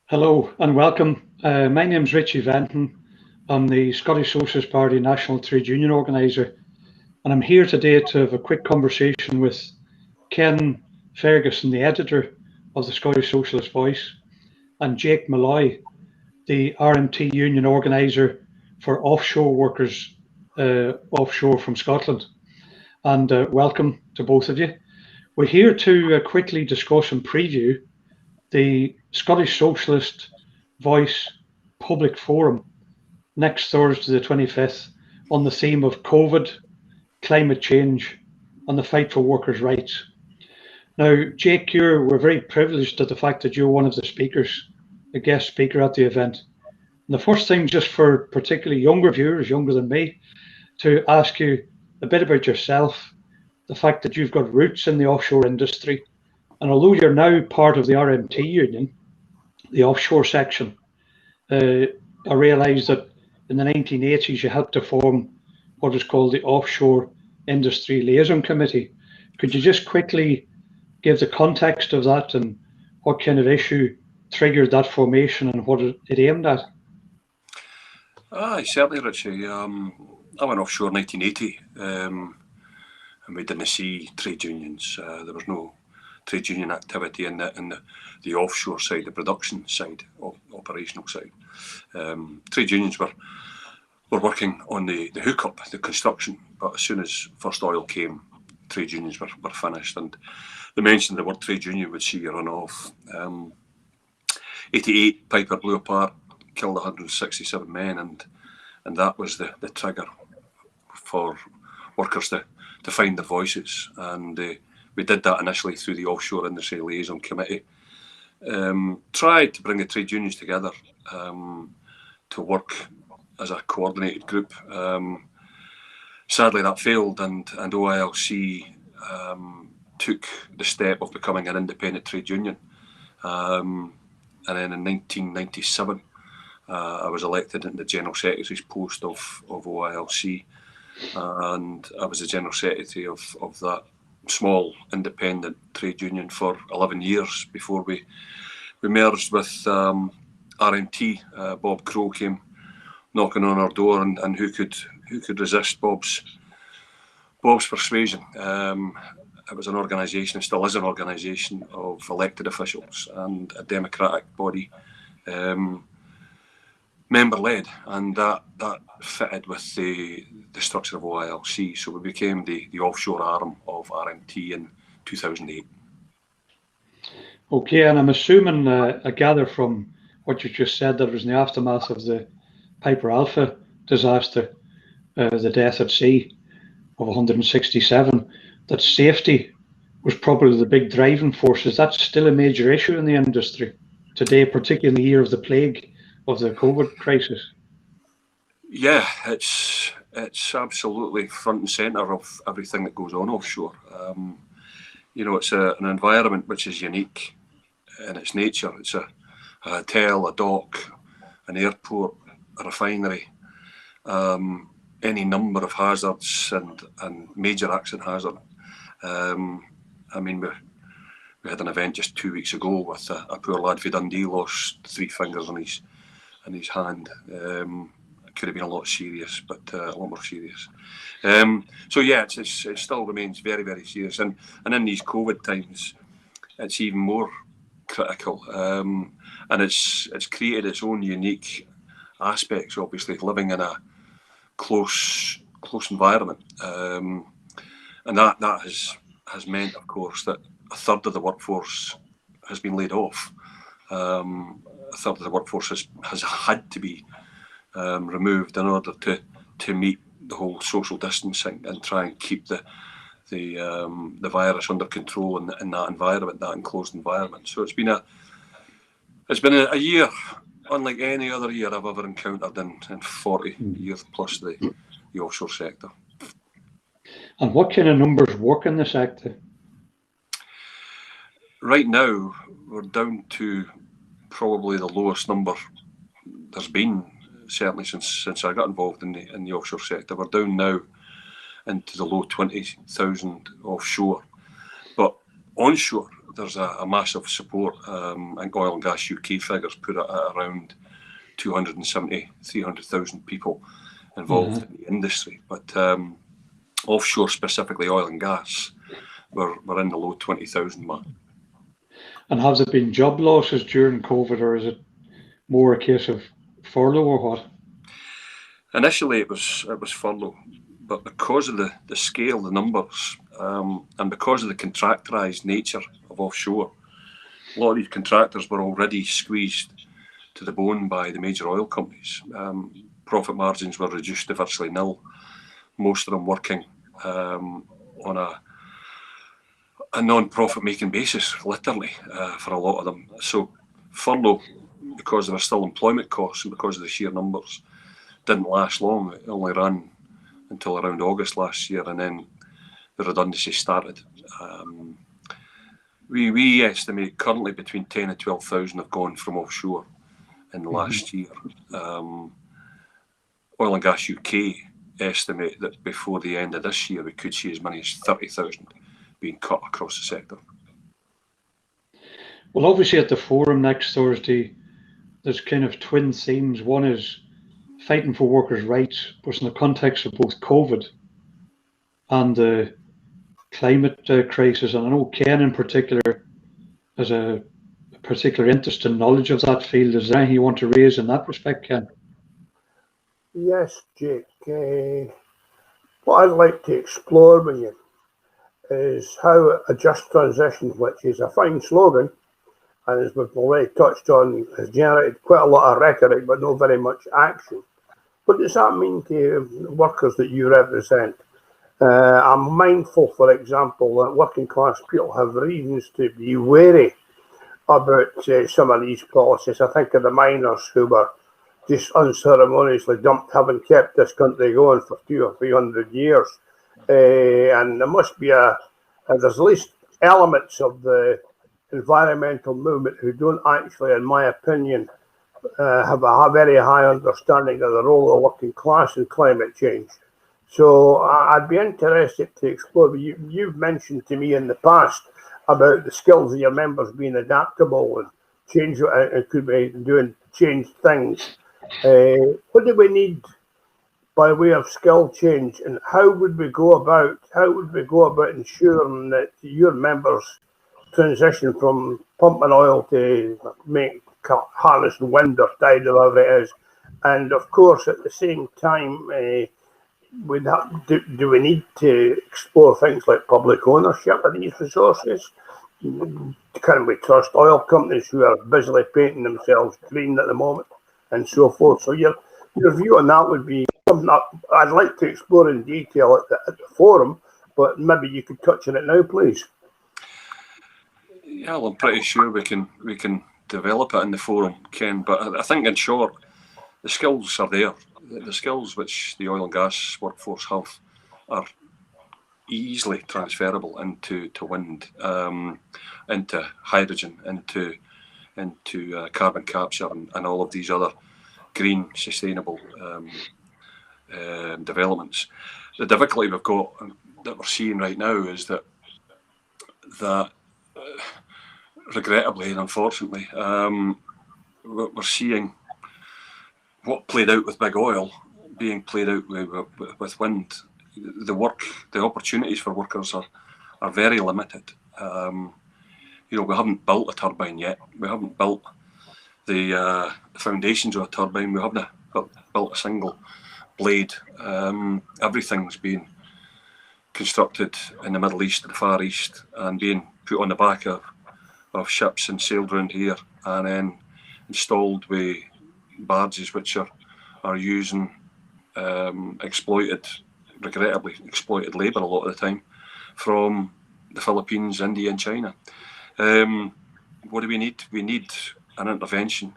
Hello and welcome. My name's Richie Venton. I'm the Scottish Socialist Party National Trade Union Organiser, and I'm here today to have a quick conversation with Ken Ferguson, the editor of the Scottish Socialist Voice, and Jake Molloy, the RMT Union Organiser for offshore workers offshore from Scotland. And welcome to both of you. We're here to quickly discuss and preview the Scottish Socialist Voice Public Forum next Thursday, the 25th, on the theme of COVID, climate change, and the fight for workers' rights. Now, Jake, we're very privileged at the fact that you're one of the speakers, a guest speaker at the event. And the first thing, just for particularly younger viewers, younger than me, to ask you a bit about yourself, the fact that you've got roots in the offshore industry, and although you're now part of the RMT union, the offshore section, I realise that in the 1980s you helped to form what is called the Offshore Industry Liaison Committee. Could you just quickly give the context of that and what kind of issue triggered that formation and what it aimed at? Aye, certainly, Richie. I went offshore in 1980 and we didn't see trade unions. There was no trade union activity in the offshore side, the production side, operational side. Trade unions were working on the hookup, the construction, but as soon as first oil came, trade unions were finished. And they mentioned the word trade union would see you run off. 88, Piper blew apart, killed 167 men, and that was the trigger for workers to find their voices. And we did that initially through the Offshore Industry Liaison Committee. Tried to bring the trade unions together to work as a coordinated group. Sadly, that failed, and OILC took the step of becoming an independent trade union. And then in 1997, I was elected in the General Secretary's post of OILC, and I was the General Secretary of that small independent trade union for 11 years before we merged with RMT. Bob Crow came knocking on our door, and who could resist Bob's persuasion? It was an organisation, it still is an organisation of elected officials and a democratic body, member-led, and that fitted with the structure of OILC. So we became the offshore arm of RMT in 2008. Okay, and I'm assuming, I gather from what you just said, that was in the aftermath of the Piper Alpha disaster, the death at sea of 167, that safety was probably the big driving force. Is that still a major issue in the industry today, particularly in the year of the plague of the COVID crisis? Yeah, it's absolutely front and centre of everything that goes on offshore. It's an environment which is unique in its nature. It's a hotel, a dock, an airport, a refinery, any number of hazards and major accident hazard. We had an event just 2 weeks ago with a poor lad for Dundee, lost 3 fingers on his hand. It could have been a lot serious, but a lot more serious. So yeah, it still remains very, very serious, and in these COVID times, it's even more critical. And it's created its own unique aspects. Obviously, living in a close environment, and that has meant, of course, that a third of the workforce has been laid off. A third of the workforce has had to be removed in order to meet the whole social distancing and try and keep the virus under control in that environment, that enclosed environment. So it's been a year unlike any other year I've ever encountered in 40 years plus the offshore sector. And what kind of numbers work in the sector? Right now, we're down to probably the lowest number there's been, certainly since I got involved in the offshore sector. We're down now into the low 20,000 offshore. But onshore, there's a massive support. I think Oil and Gas UK figures put it at around 270, 300,000 people involved in the industry. But offshore, specifically oil and gas, we're in the low 20,000 mark. And has it been job losses during COVID, or is it more a case of furlough, or what? Initially, it was furlough, but because of the scale, the numbers, and because of the contractorised nature of offshore, a lot of these contractors were already squeezed to the bone by the major oil companies. Profit margins were reduced to virtually nil. Most of them working on a non-profit making basis, literally, for a lot of them. So furlough, because there were still employment costs and because of the sheer numbers, didn't last long. It only ran until around August last year, and then the redundancy started. We estimate currently between 10 and 12,000 have gone from offshore in the last year. Oil and Gas UK estimate that before the end of this year we could see as many as 30,000 being cut across the sector. Well, obviously at the forum next Thursday, there's kind of twin themes. One is fighting for workers' rights, but in the context of both COVID and the climate crisis. And I know Ken in particular has a particular interest and knowledge of that field. Is there anything you want to raise in that respect, Ken? Yes, Jake. What I'd like to explore with you is how a just transition, which is a fine slogan, and as we've already touched on, has generated quite a lot of rhetoric but not very much action. What does that mean to workers that you represent? I'm mindful, for example, that working class people have reasons to be wary about some of these policies. I think of the miners who were just unceremoniously dumped, having kept this country going for 200 or 300 years. And there must be there's at least elements of the environmental movement who don't actually, in my opinion, have a very high understanding of the role of the working class in climate change. So I'd be interested to explore. You've mentioned to me in the past about the skills of your members being adaptable and change, and could be doing change things. What do we need by way of skill change, and how would we go about ensuring that your members transition from pumping oil to harnessing wind or tide, whatever it is? And of course, at the same time, do we need to explore things like public ownership of these resources? Can we trust oil companies who are busily painting themselves green at the moment, and so forth? So your view on that would be something I'd like to explore in detail at the forum, but maybe you could touch on it now, please. Yeah, well, I'm pretty sure we can develop it in the forum, Ken. But I think in short, the skills are there. The skills which the oil and gas workforce have are easily transferable into wind, into hydrogen, into carbon capture, and all of these other green, sustainable developments. The difficulty we've got that we're seeing right now is that regrettably and unfortunately, we're seeing what played out with big oil being played out with wind. The opportunities for workers are very limited. We haven't built a turbine yet. We haven't built the foundations of a turbine. We haven't built a single blade. Everything's been constructed in the Middle East and the Far East and being put on the back of ships and sailed around here and then installed with barges which are using regrettably exploited labour a lot of the time from the Philippines, India and China. What do we need? We need an intervention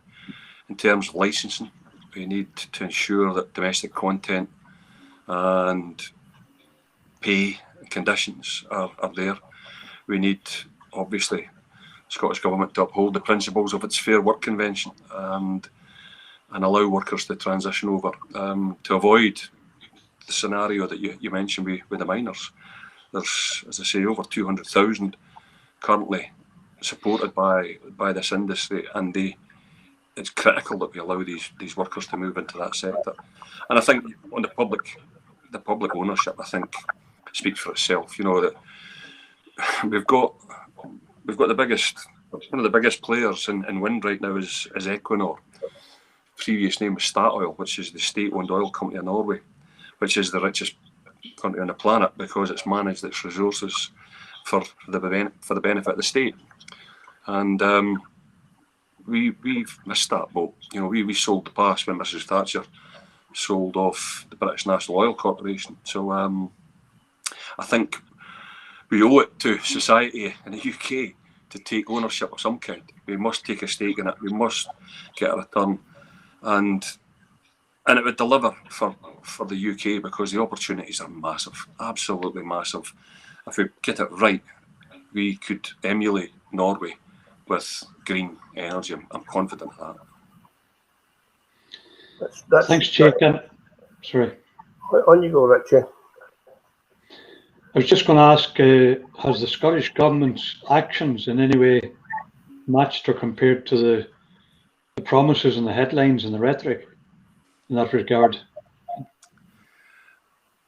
in terms of licensing. We need to ensure that domestic content and pay conditions are there. We need, obviously, the Scottish Government to uphold the principles of its Fair Work Convention and allow workers to transition over to avoid the scenario that you mentioned with the miners. There's, as I say, over 200,000 currently supported by this industry, and it's critical that we allow these workers to move into that sector. And I think on the public ownership, I think speaks for itself. You know, that we've got the biggest, one of the biggest players in wind right now is Equinor. Previous name was Statoil, which is the state-owned oil company in Norway, which is the richest country on the planet because it's managed its resources for the benefit of the state. And we've missed that boat. You know, we sold the past when Mrs. Thatcher sold off the British National Oil Corporation. So I think we owe it to society in the UK to take ownership of some kind. We must take a stake in it. We must get a return, and it would deliver for the UK because the opportunities are massive, absolutely massive. If we get it right, we could emulate Norway with green energy. I'm confident of that. Thanks, Jake. Sorry. On you go, Richie. I was just going to ask, has the Scottish Government's actions in any way matched or compared to the promises and the headlines and the rhetoric in that regard?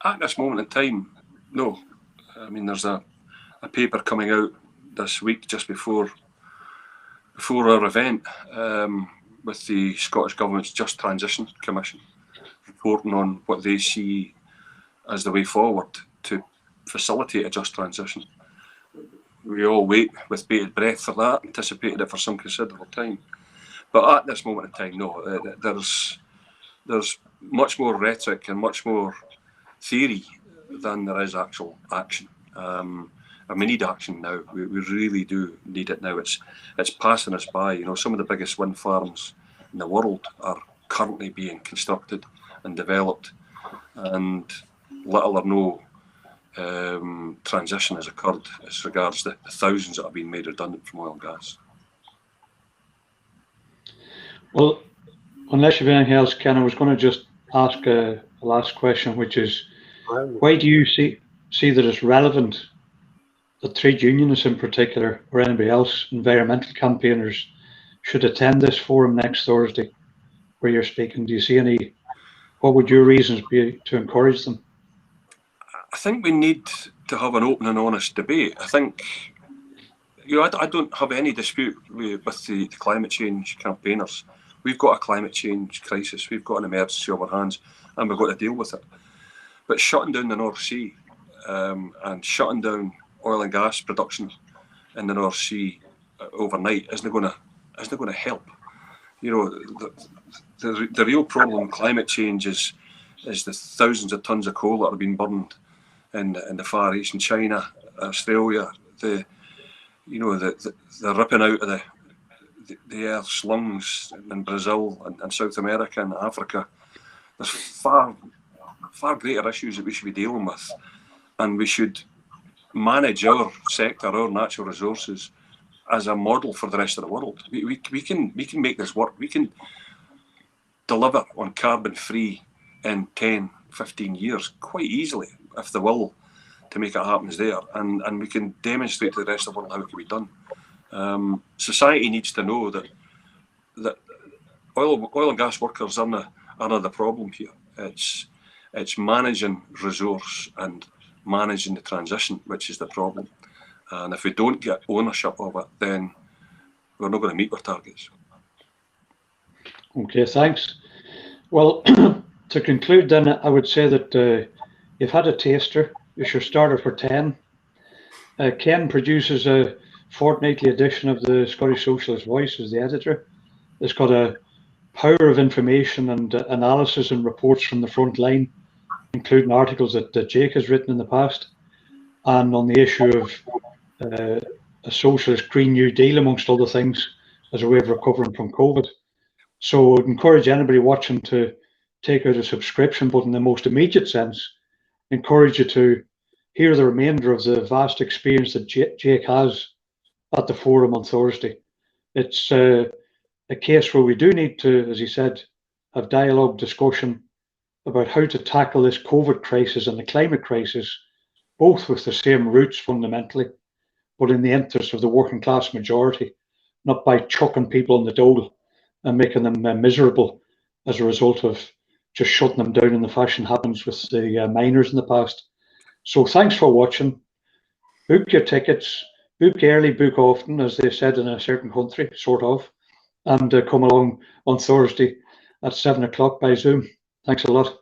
At this moment in time, no. I mean, there's a paper coming out this week just before our event with the Scottish Government's Just Transition Commission, reporting on what they see as the way forward to facilitate a just transition. We all wait with bated breath for that, anticipated it for some considerable time. But at this moment in time, no. There's much more rhetoric and much more theory than there is actual action. And we need action now. We really do need it now. It's passing us by. You know, some of the biggest wind farms in the world are currently being constructed and developed, and little or no transition has occurred as regards the thousands that have been made redundant from oil and gas. Well, unless you have anything else, Ken, I was going to just ask a last question, which is, why do you see that it's relevant that trade unionists in particular, or anybody else, environmental campaigners, should attend this forum next Thursday where you're speaking? Do you see any, what would your reasons be to encourage them? I think we need to have an open and honest debate. I think, you know, I don't have any dispute with the climate change campaigners. We've got a climate change crisis. We've got an emergency on our hands, and we've got to deal with it. But shutting down the North Sea and shutting down oil and gas production in the North Sea overnight isn't going to help. You know, the real problem with climate change is the thousands of tons of coal that are being burned in the Far East, in China, Australia. The ripping out of the Earth's lungs in Brazil and South America and Africa. There's far greater issues that we should be dealing with, and we should manage our sector, our natural resources, as a model for the rest of the world. We can make this work. We can deliver on carbon free in 10, 15 years quite easily if the will to make it happen is there, and we can demonstrate to the rest of the world how it can be done. Society needs to know that oil and gas workers are not the problem here. It's managing resource and managing the transition which is the problem. And if we don't get ownership of it, then we're not going to meet our targets. Okay, thanks. Well, to conclude then, I would say that you've had a taster. It's your starter for 10. Ken produces a fortnightly edition of the Scottish Socialist Voice as the editor. It's got a power of information and analysis and reports from the front line, including articles that Jake has written in the past, and on the issue of a socialist Green New Deal, amongst other things, as a way of recovering from COVID. So I'd encourage anybody watching to take out a subscription, but in the most immediate sense, encourage you to hear the remainder of the vast experience that Jake has at the forum on Thursday. It's a case where we do need to, as he said, have dialogue, discussion about how to tackle this COVID crisis and the climate crisis, both with the same roots fundamentally. but in the interest of the working class majority, not by chucking people in the dole and making them miserable as a result of just shutting them down in the fashion happens with the miners in the past. So thanks for watching. Book your tickets, book early, book often, as they said in a certain country, sort of, and come along on Thursday at 7 o'clock by Zoom. Thanks a lot.